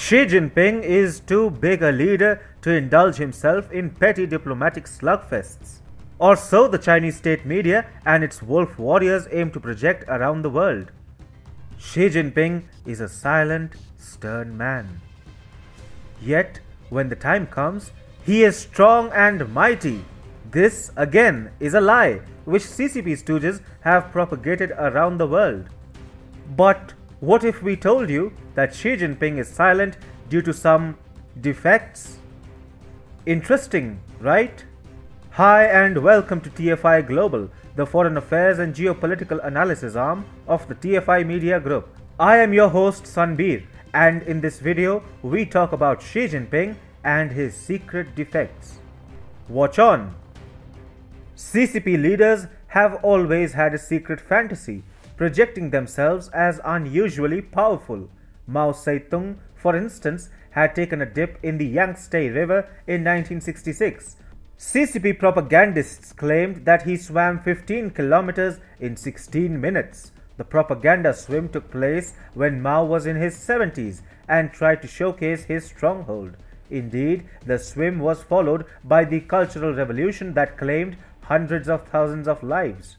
Xi Jinping is too big a leader to indulge himself in petty diplomatic slugfests. Or so the Chinese state media and its wolf warriors aim to project around the world. Xi Jinping is a silent, stern man. Yet, when the time comes, he is strong and mighty. This, again, is a lie which CCP stooges have propagated around the world. But what if we told you that Xi Jinping is silent due to some defects? Interesting, right? Hi and welcome to TFI Global, the foreign affairs and geopolitical analysis arm of the TFI Media Group. I am your host Sanbir, and in this video we talk about Xi Jinping and his secret defects. Watch on! CCP leaders have always had a secret fantasy, projecting themselves as unusually powerful. Mao Zedong, for instance, had taken a dip in the Yangtze River in 1966. CCP propagandists claimed that he swam 15 kilometers in 16 minutes. The propaganda swim took place when Mao was in his 70s and tried to showcase his stronghold. Indeed, the swim was followed by the Cultural Revolution that claimed hundreds of thousands of lives.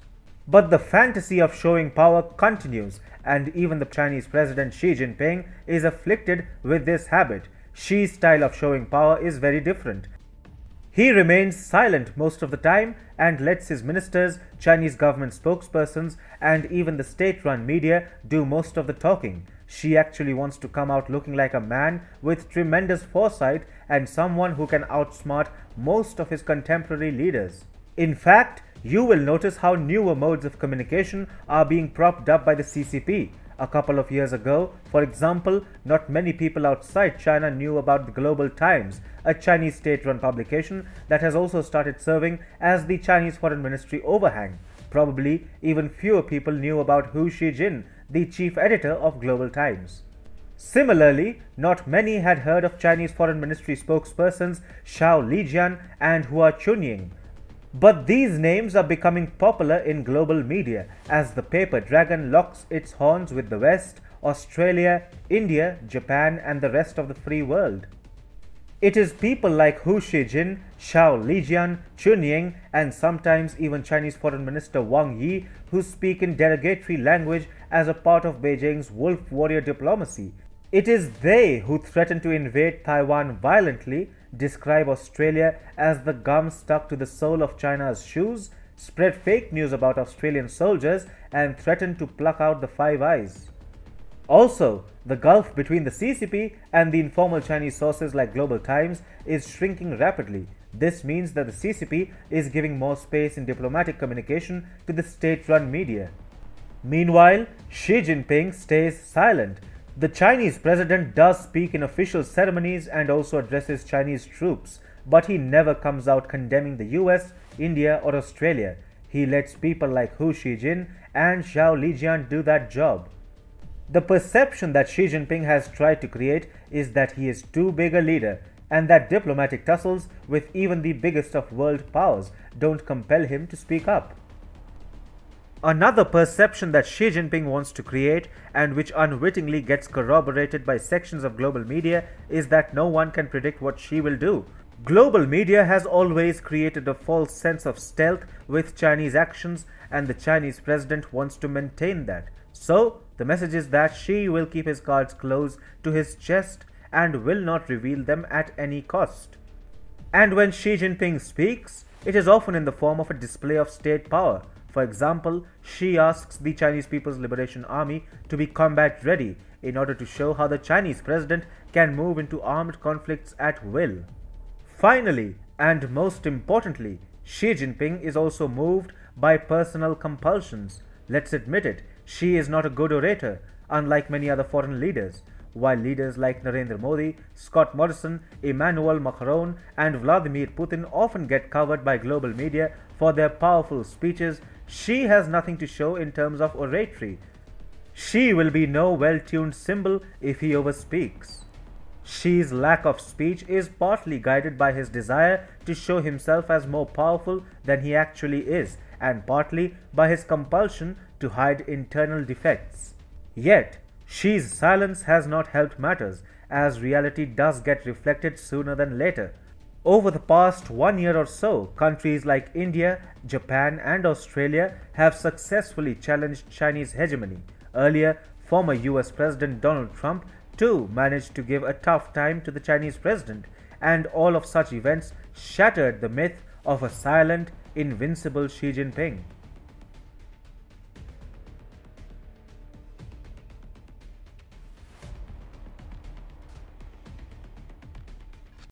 But the fantasy of showing power continues, and even the Chinese President Xi Jinping is afflicted with this habit. Xi's style of showing power is very different. He remains silent most of the time and lets his ministers, Chinese government spokespersons, and even the state-run media do most of the talking. Xi actually wants to come out looking like a man with tremendous foresight and someone who can outsmart most of his contemporary leaders. In fact, you will notice how newer modes of communication are being propped up by the CCP. A couple of years ago, for example, not many people outside China knew about the Global Times, a Chinese state-run publication that has also started serving as the Chinese Foreign Ministry overhang. Probably even fewer people knew about Hu Xijin, the chief editor of Global Times. Similarly, not many had heard of Chinese Foreign Ministry spokespersons Zhao Lijian and Hua Chunying. But these names are becoming popular in global media as the paper dragon locks its horns with the West, Australia, India, Japan and the rest of the free world. It is people like Hu Xijin, Zhao Lijian, Chunying and sometimes even Chinese Foreign Minister Wang Yi who speak in derogatory language as a part of Beijing's wolf warrior diplomacy. It is they who threaten to invade Taiwan violently, describe Australia as the gum stuck to the sole of China's shoes, spread fake news about Australian soldiers, and threaten to pluck out the Five Eyes. Also, the gulf between the CCP and the informal Chinese sources like Global Times is shrinking rapidly. This means that the CCP is giving more space in diplomatic communication to the state-run media. Meanwhile, Xi Jinping stays silent. The Chinese president does speak in official ceremonies and also addresses Chinese troops, but he never comes out condemning the US, India or Australia. He lets people like Hu Xijin and Zhao Lijian do that job. The perception that Xi Jinping has tried to create is that he is too big a leader and that diplomatic tussles with even the biggest of world powers don't compel him to speak up. Another perception that Xi Jinping wants to create and which unwittingly gets corroborated by sections of global media is that no one can predict what Xi will do. Global media has always created a false sense of stealth with Chinese actions and the Chinese president wants to maintain that. So, the message is that Xi will keep his cards close to his chest and will not reveal them at any cost. And when Xi Jinping speaks, it is often in the form of a display of state power. For example, Xi asks the Chinese People's Liberation Army to be combat ready in order to show how the Chinese president can move into armed conflicts at will. Finally, and most importantly, Xi Jinping is also moved by personal compulsions. Let's admit it, Xi is not a good orator, unlike many other foreign leaders. While leaders like Narendra Modi, Scott Morrison, Emmanuel Macron and Vladimir Putin often get covered by global media for their powerful speeches, Xi has nothing to show in terms of oratory. Xi will be no well-tuned cymbal if he overspeaks. Xi's lack of speech is partly guided by his desire to show himself as more powerful than he actually is, and partly by his compulsion to hide internal defects. Yet, Xi's silence has not helped matters, as reality does get reflected sooner than later. Over the past 1 year or so, countries like India, Japan, and Australia have successfully challenged Chinese hegemony. Earlier, former US President Donald Trump too managed to give a tough time to the Chinese president, and all of such events shattered the myth of a silent, invincible Xi Jinping.